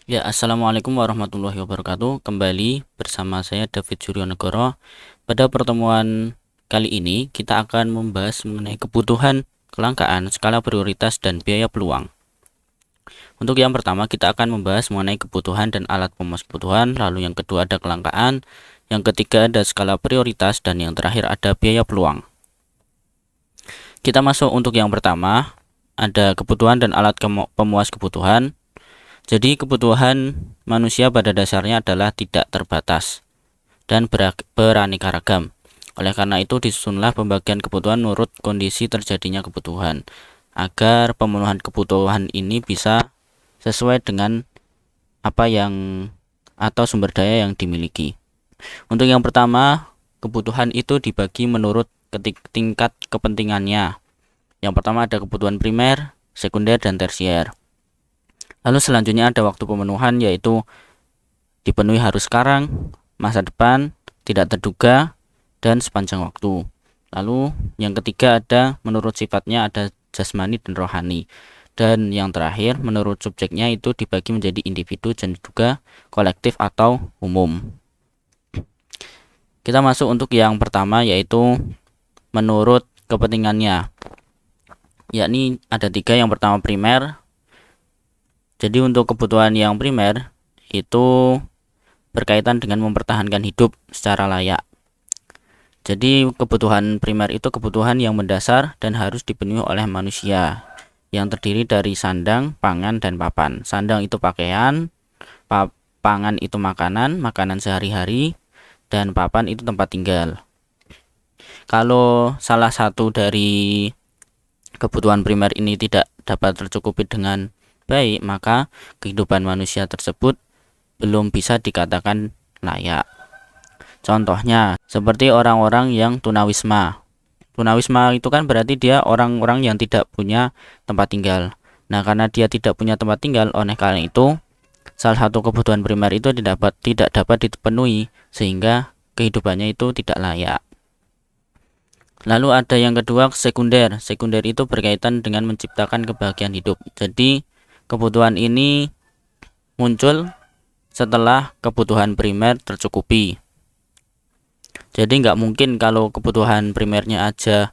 Ya, Assalamualaikum warahmatullahi wabarakatuh. Kembali bersama saya David Suryanegoro. Pada pertemuan kali ini kita akan membahas mengenai kebutuhan, kelangkaan, skala prioritas, dan biaya peluang. Untuk yang pertama kita akan membahas mengenai kebutuhan dan alat pemuas kebutuhan. Lalu yang kedua ada kelangkaan, yang ketiga ada skala prioritas, dan yang terakhir ada biaya peluang. Kita masuk untuk yang pertama, ada kebutuhan dan alat pemuas kebutuhan. Jadi kebutuhan manusia pada dasarnya adalah tidak terbatas dan beraneka ragam. Oleh karena itu disusunlah pembagian kebutuhan menurut kondisi terjadinya kebutuhan, agar pemenuhan kebutuhan ini bisa sesuai dengan apa yang atau sumber daya yang dimiliki. Untuk yang pertama, kebutuhan itu dibagi menurut tingkat kepentingannya. Yang pertama ada kebutuhan primer, sekunder, dan tersier. Lalu selanjutnya ada waktu pemenuhan, yaitu dipenuhi harus sekarang, masa depan, tidak terduga, dan sepanjang waktu. Lalu yang ketiga ada menurut sifatnya, ada jasmani dan rohani. Dan yang terakhir menurut subjeknya itu dibagi menjadi individu dan juga kolektif atau umum. Kita masuk untuk yang pertama, yaitu menurut kepentingannya, yakni ada tiga. Yang pertama primer. Jadi untuk kebutuhan yang primer itu berkaitan dengan mempertahankan hidup secara layak. Jadi kebutuhan primer itu kebutuhan yang mendasar dan harus dipenuhi oleh manusia, yang terdiri dari sandang, pangan, dan papan. Sandang itu pakaian, pangan itu makanan sehari-hari, dan papan itu tempat tinggal. Kalau salah satu dari kebutuhan primer ini tidak dapat tercukupi dengan baik, maka kehidupan manusia tersebut belum bisa dikatakan layak. Contohnya seperti orang-orang yang tunawisma. Tunawisma itu kan berarti dia orang-orang yang tidak punya tempat tinggal. Nah, karena dia tidak punya tempat tinggal, oleh karena itu salah satu kebutuhan primer itu tidak dapat dipenuhi, sehingga kehidupannya itu tidak layak. Lalu ada yang kedua, sekunder. Sekunder itu berkaitan dengan menciptakan kebahagiaan hidup. Jadi kebutuhan ini muncul setelah kebutuhan primer tercukupi. Jadi nggak mungkin kalau kebutuhan primernya aja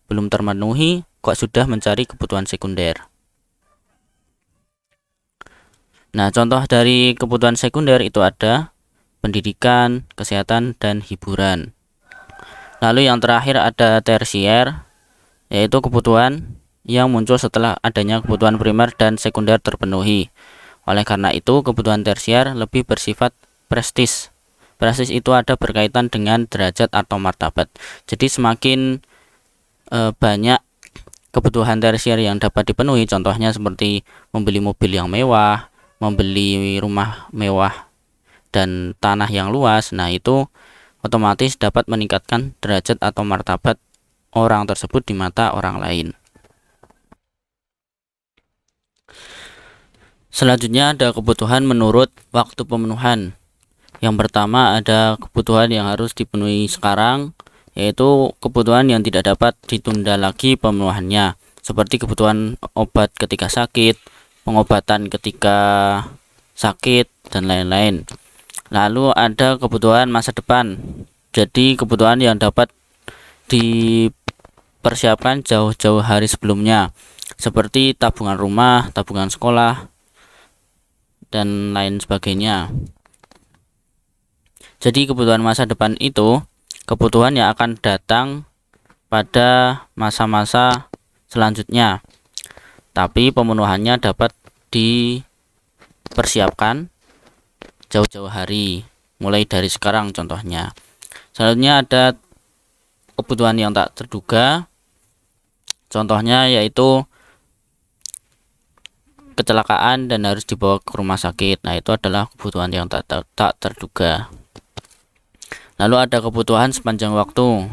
belum termenuhi, kok sudah mencari kebutuhan sekunder. Nah, contoh dari kebutuhan sekunder itu ada pendidikan, kesehatan, dan hiburan. Lalu yang terakhir ada tersier, yaitu kebutuhan yang muncul setelah adanya kebutuhan primer dan sekunder terpenuhi. Oleh karena itu, kebutuhan tersier lebih bersifat prestis. Prestis itu ada berkaitan dengan derajat atau martabat. Jadi semakin banyak kebutuhan tersier yang dapat dipenuhi, contohnya seperti membeli mobil yang mewah, membeli rumah mewah, dan tanah yang luas. Nah, itu otomatis dapat meningkatkan derajat atau martabat orang tersebut di mata orang lain. Selanjutnya ada kebutuhan menurut waktu pemenuhan. Yang pertama ada kebutuhan yang harus dipenuhi sekarang, yaitu kebutuhan yang tidak dapat ditunda lagi pemenuhannya, seperti kebutuhan obat ketika sakit, pengobatan ketika sakit, dan lain-lain. Lalu ada kebutuhan masa depan. Jadi kebutuhan yang dapat dipersiapkan jauh-jauh hari sebelumnya, seperti tabungan rumah, tabungan sekolah, dan lain sebagainya. Jadi kebutuhan masa depan itu kebutuhan yang akan datang pada masa-masa selanjutnya, tapi pemenuhannya dapat dipersiapkan jauh-jauh hari, mulai dari sekarang contohnya. Selanjutnya ada kebutuhan yang tak terduga, contohnya yaitu kecelakaan dan harus dibawa ke rumah sakit. Nah, itu adalah kebutuhan yang tak terduga. Lalu ada kebutuhan sepanjang waktu.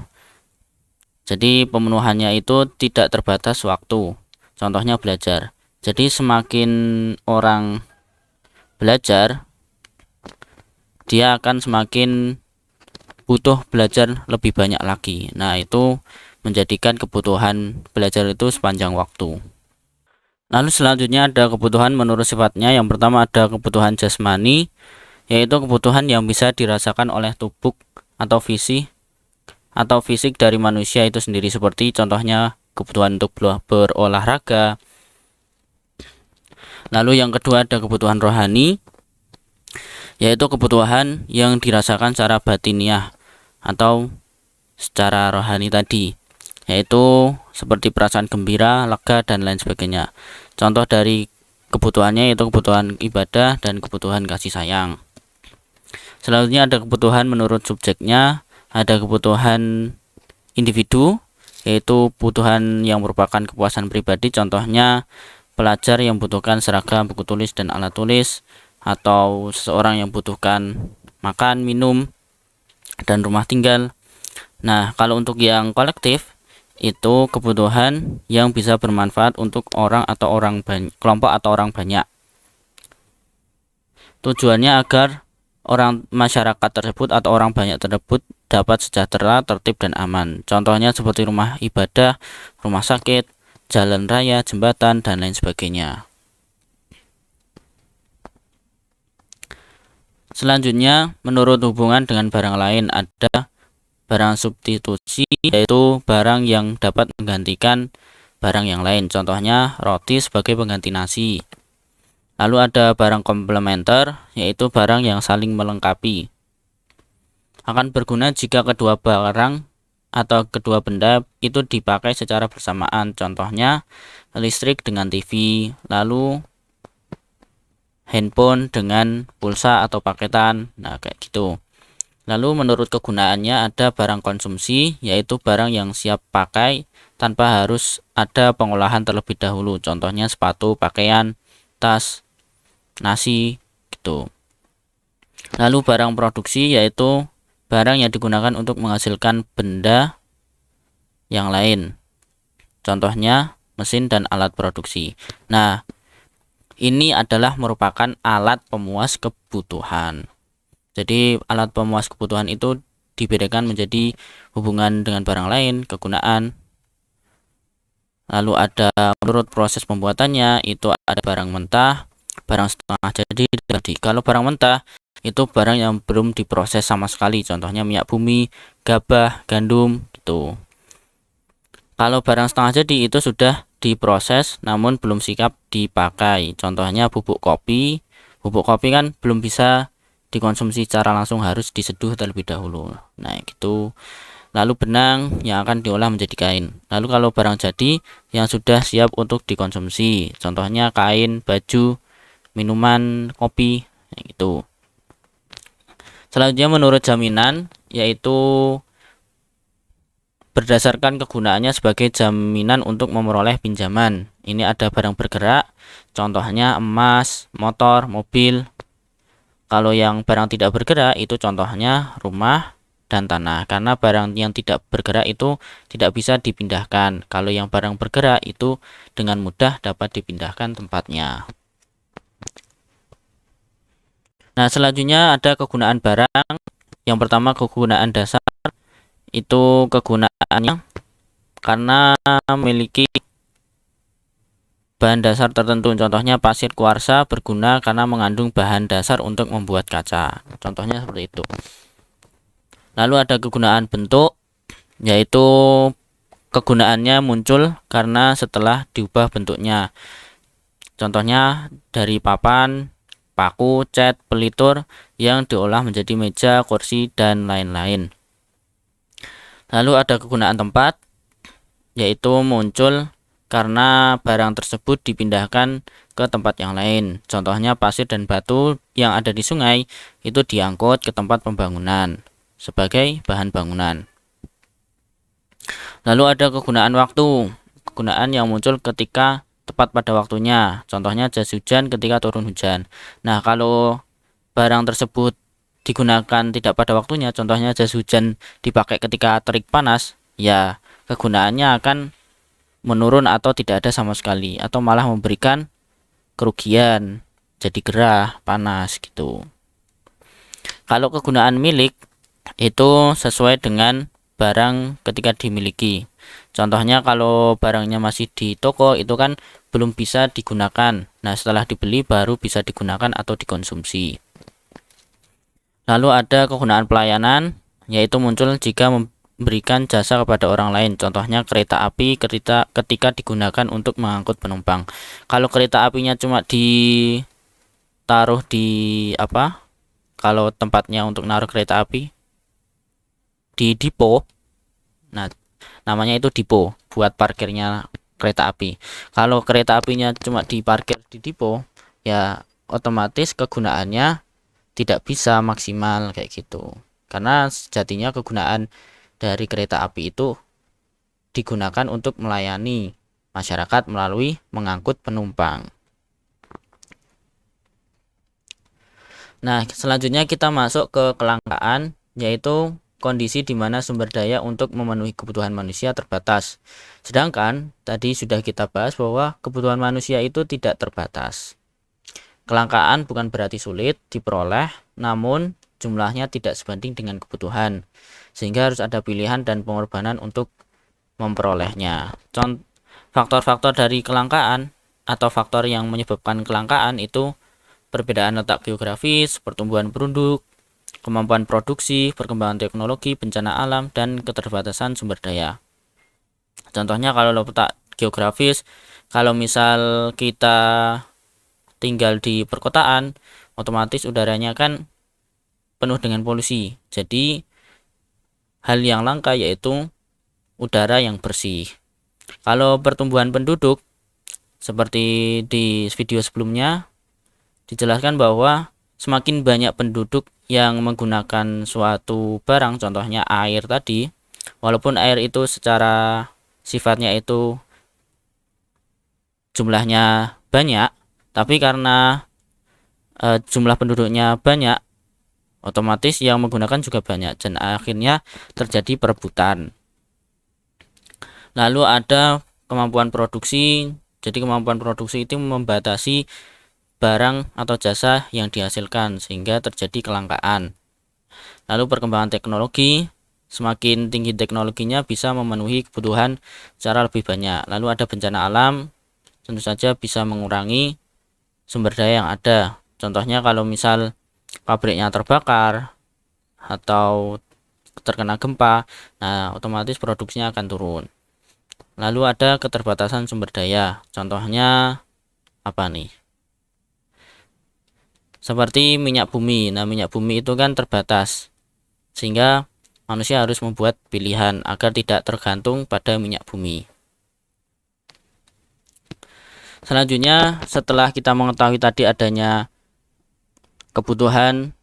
Jadi pemenuhannya itu tidak terbatas waktu. Contohnya belajar. Jadi semakin orang belajar, dia akan semakin butuh belajar lebih banyak lagi. Nah, itu menjadikan kebutuhan belajar itu sepanjang waktu. Lalu selanjutnya ada kebutuhan menurut sifatnya. Yang pertama ada kebutuhan jasmani, yaitu kebutuhan yang bisa dirasakan oleh tubuh atau fisik dari manusia itu sendiri, seperti contohnya kebutuhan untuk berolahraga. Lalu yang kedua ada kebutuhan rohani, yaitu kebutuhan yang dirasakan secara batiniah atau secara rohani tadi, yaitu seperti perasaan gembira, lega, dan lain sebagainya. Contoh dari kebutuhannya yaitu kebutuhan ibadah dan kebutuhan kasih sayang. Selanjutnya ada kebutuhan menurut subjeknya, ada kebutuhan individu, yaitu kebutuhan yang merupakan kepuasan pribadi. Contohnya pelajar yang membutuhkan seragam, buku tulis, dan alat tulis, atau seseorang yang membutuhkan makan, minum, dan rumah tinggal. Nah, kalau untuk yang kolektif itu kebutuhan yang bisa bermanfaat untuk orang atau kelompok atau orang banyak. Tujuannya agar orang masyarakat tersebut atau orang banyak tersebut dapat sejahtera, tertib, dan aman. Contohnya seperti rumah ibadah, rumah sakit, jalan raya, jembatan, dan lain sebagainya. Selanjutnya, menurut hubungan dengan barang lain ada barang substitusi, yaitu barang yang dapat menggantikan barang yang lain. Contohnya roti sebagai pengganti nasi. Lalu ada barang komplementer, yaitu barang yang saling melengkapi. Akan berguna jika kedua barang atau kedua benda itu dipakai secara bersamaan. Contohnya listrik dengan TV, lalu handphone dengan pulsa atau paketan. Nah, kayak gitu. Lalu menurut kegunaannya ada barang konsumsi, yaitu barang yang siap pakai tanpa harus ada pengolahan terlebih dahulu. Contohnya sepatu, pakaian, tas, nasi, gitu. Lalu barang produksi, yaitu barang yang digunakan untuk menghasilkan benda yang lain. Contohnya mesin dan alat produksi. Nah, ini adalah merupakan alat pemuas kebutuhan. Jadi alat pemuas kebutuhan itu dibedakan menjadi hubungan dengan barang lain, kegunaan. Lalu ada menurut proses pembuatannya itu ada barang mentah, barang setengah jadi. Kalau barang mentah itu barang yang belum diproses sama sekali, contohnya minyak bumi, gabah, gandum gitu. Kalau barang setengah jadi itu sudah diproses namun belum siap dipakai, contohnya bubuk kopi. Bubuk kopi kan belum bisa dikonsumsi secara langsung, harus diseduh terlebih dahulu. Nah gitu. Lalu benang yang akan diolah menjadi kain. Lalu kalau barang jadi yang sudah siap untuk dikonsumsi, contohnya kain, baju, minuman, kopi, gitu. Selanjutnya menurut jaminan, yaitu berdasarkan kegunaannya sebagai jaminan untuk memperoleh pinjaman. Ini ada barang bergerak, contohnya emas, motor, mobil. Kalau yang barang tidak bergerak itu contohnya rumah dan tanah, karena barang yang tidak bergerak itu tidak bisa dipindahkan. Kalau yang barang bergerak itu dengan mudah dapat dipindahkan tempatnya. Nah, selanjutnya ada kegunaan barang. Yang pertama kegunaan dasar, itu kegunaannya karena memiliki bahan dasar tertentu. Contohnya pasir kuarsa berguna karena mengandung bahan dasar untuk membuat kaca. Contohnya seperti itu. Lalu ada kegunaan bentuk, yaitu kegunaannya muncul karena setelah diubah bentuknya. Contohnya dari papan, paku, cat, pelitur yang diolah menjadi meja, kursi, dan lain-lain. Lalu ada kegunaan tempat, yaitu muncul karena barang tersebut dipindahkan ke tempat yang lain. Contohnya pasir dan batu yang ada di sungai itu diangkut ke tempat pembangunan sebagai bahan bangunan. Lalu ada kegunaan waktu, kegunaan yang muncul ketika tepat pada waktunya. Contohnya jas hujan ketika turun hujan. Nah, kalau barang tersebut digunakan tidak pada waktunya, contohnya jas hujan dipakai ketika terik panas, ya kegunaannya akan menurun atau tidak ada sama sekali, atau malah memberikan kerugian, jadi gerah, panas gitu. Kalau kegunaan milik itu sesuai dengan barang ketika dimiliki. Contohnya kalau barangnya masih di toko itu kan belum bisa digunakan. Nah, setelah dibeli baru bisa digunakan atau dikonsumsi. Lalu ada kegunaan pelayanan, yaitu muncul jika memberikan jasa kepada orang lain. Contohnya kereta api ketika digunakan untuk mengangkut penumpang. Kalau kereta apinya cuma ditaruh di apa? Kalau tempatnya untuk naruh kereta api di depo, nah namanya itu depo buat parkirnya kereta api. Kalau kereta apinya cuma diparkir di depo, ya otomatis kegunaannya tidak bisa maksimal kayak gitu. Karena sejatinya kegunaan dari kereta api itu digunakan untuk melayani masyarakat melalui mengangkut penumpang. Nah, selanjutnya kita masuk ke kelangkaan, yaitu kondisi di mana sumber daya untuk memenuhi kebutuhan manusia terbatas. Sedangkan tadi sudah kita bahas bahwa kebutuhan manusia itu tidak terbatas. Kelangkaan bukan berarti sulit diperoleh, namun jumlahnya tidak sebanding dengan kebutuhan, sehingga harus ada pilihan dan pengorbanan untuk memperolehnya. Faktor-faktor dari kelangkaan atau faktor yang menyebabkan kelangkaan itu perbedaan letak geografis, pertumbuhan penduduk, kemampuan produksi, perkembangan teknologi, bencana alam, dan keterbatasan sumber daya. Contohnya kalau letak geografis, kalau misal kita tinggal di perkotaan, otomatis udaranya kan penuh dengan polusi. Jadi hal yang langka yaitu udara yang bersih. Kalau pertumbuhan penduduk, seperti di video sebelumnya dijelaskan bahwa semakin banyak penduduk yang menggunakan suatu barang, contohnya air tadi, walaupun air itu secara sifatnya itu jumlahnya banyak, tapi karena jumlah penduduknya banyak, otomatis yang menggunakan juga banyak dan akhirnya terjadi perebutan. Lalu ada kemampuan produksi. Jadi kemampuan produksi itu membatasi barang atau jasa yang dihasilkan sehingga terjadi kelangkaan. Lalu perkembangan teknologi, semakin tinggi teknologinya bisa memenuhi kebutuhan secara lebih banyak. Lalu ada bencana alam, tentu saja bisa mengurangi sumber daya yang ada. Contohnya kalau misal pabriknya terbakar atau terkena gempa, nah otomatis produksinya akan turun. Lalu ada keterbatasan sumber daya. Contohnya apa nih? Seperti minyak bumi. Nah, minyak bumi itu kan terbatas. Sehingga manusia harus membuat pilihan agar tidak tergantung pada minyak bumi. Selanjutnya, setelah kita mengetahui tadi adanya kebutuhan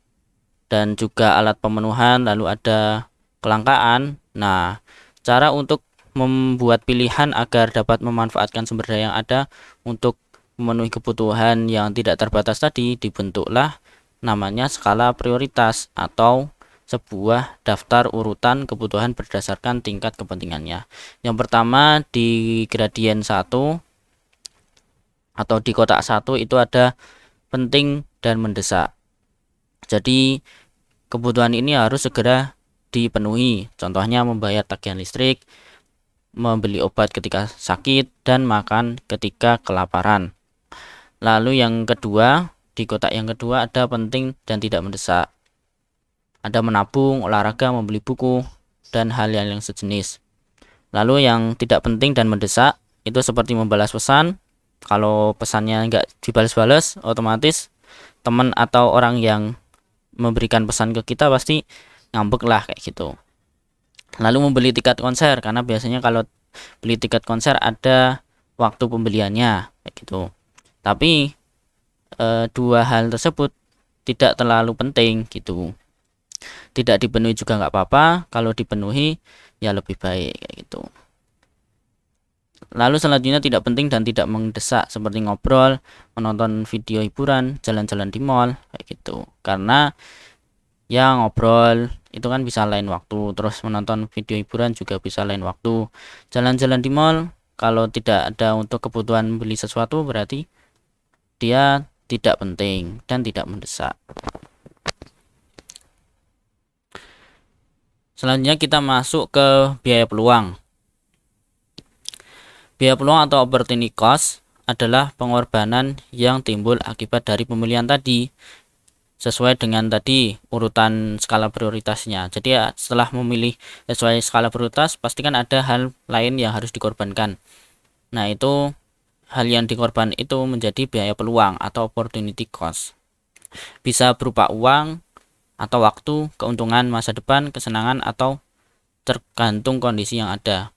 dan juga alat pemenuhan, lalu ada kelangkaan. Nah, cara untuk membuat pilihan agar dapat memanfaatkan sumber daya yang ada untuk memenuhi kebutuhan yang tidak terbatas tadi, dibentuklah namanya skala prioritas atau sebuah daftar urutan kebutuhan berdasarkan tingkat kepentingannya. Yang pertama di gradien 1 atau di kotak 1 itu ada penting dan mendesak. Jadi kebutuhan ini harus segera dipenuhi. Contohnya membayar tagihan listrik, membeli obat ketika sakit, dan makan ketika kelaparan. Lalu yang kedua, di kotak yang kedua ada penting dan tidak mendesak. Ada menabung, olahraga, membeli buku, dan hal-hal yang sejenis. Lalu yang tidak penting dan mendesak itu seperti membalas pesan. Kalau pesannya nggak dibalas-balas, otomatis teman atau orang yang memberikan pesan ke kita pasti ngambek lah kayak gitu. Lalu membeli tiket konser, karena biasanya kalau beli tiket konser ada waktu pembeliannya kayak gitu. Tapi dua hal tersebut tidak terlalu penting gitu. Tidak dipenuhi juga nggak apa-apa, kalau dipenuhi ya lebih baik kayak gitu. Lalu selanjutnya tidak penting dan tidak mendesak seperti ngobrol, menonton video hiburan, jalan-jalan di mall kayak gitu. Karena ya ngobrol itu kan bisa lain waktu, terus menonton video hiburan juga bisa lain waktu. Jalan-jalan di mall kalau tidak ada untuk kebutuhan beli sesuatu berarti dia tidak penting dan tidak mendesak. Selanjutnya kita masuk ke biaya peluang. Biaya peluang atau opportunity cost adalah pengorbanan yang timbul akibat dari pemilihan tadi, sesuai dengan tadi urutan skala prioritasnya. Jadi ya, setelah memilih sesuai skala prioritas, pastikan ada hal lain yang harus dikorbankan. Nah, itu hal yang dikorban itu menjadi biaya peluang atau opportunity cost. Bisa berupa uang atau waktu, keuntungan masa depan, kesenangan, atau tergantung kondisi yang ada.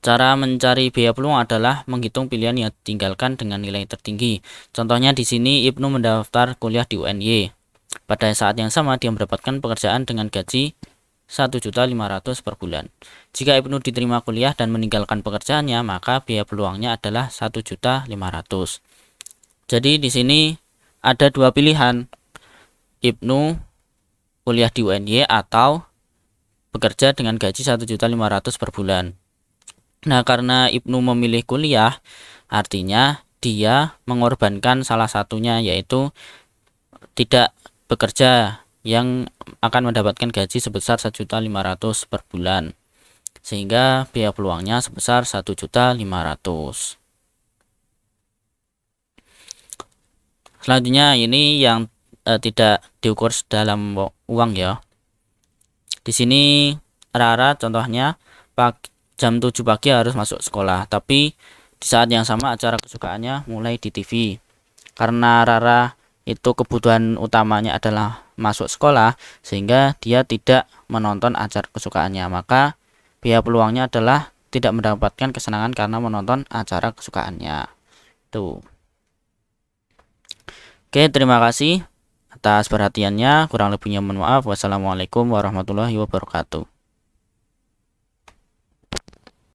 Cara mencari biaya peluang adalah menghitung pilihan yang ditinggalkan dengan nilai tertinggi. Contohnya di sini Ibnu mendaftar kuliah di UNY. Pada saat yang sama dia mendapatkan pekerjaan dengan gaji 1.500.000 per bulan. Jika Ibnu diterima kuliah dan meninggalkan pekerjaannya, maka biaya peluangnya adalah 1.500.000. Jadi di sini ada dua pilihan. Ibnu kuliah di UNY atau bekerja dengan gaji 1.500.000 per bulan. Nah, karena Ibnu memilih kuliah, artinya dia mengorbankan salah satunya, yaitu tidak bekerja yang akan mendapatkan gaji sebesar 1.500.000 per bulan. Sehingga biaya peluangnya sebesar 1.500.000. Selanjutnya ini yang tidak diukur dalam uang ya. Di sini Rara contohnya jam 7 pagi harus masuk sekolah, tapi di saat yang sama acara kesukaannya mulai di TV. Karena Rara itu kebutuhan utamanya adalah masuk sekolah, sehingga dia tidak menonton acara kesukaannya, maka biaya peluangnya adalah tidak mendapatkan kesenangan karena menonton acara kesukaannya. Tuh. Oke, terima kasih atas perhatiannya. Kurang lebihnya mohon maaf. Wassalamualaikum warahmatullahi wabarakatuh.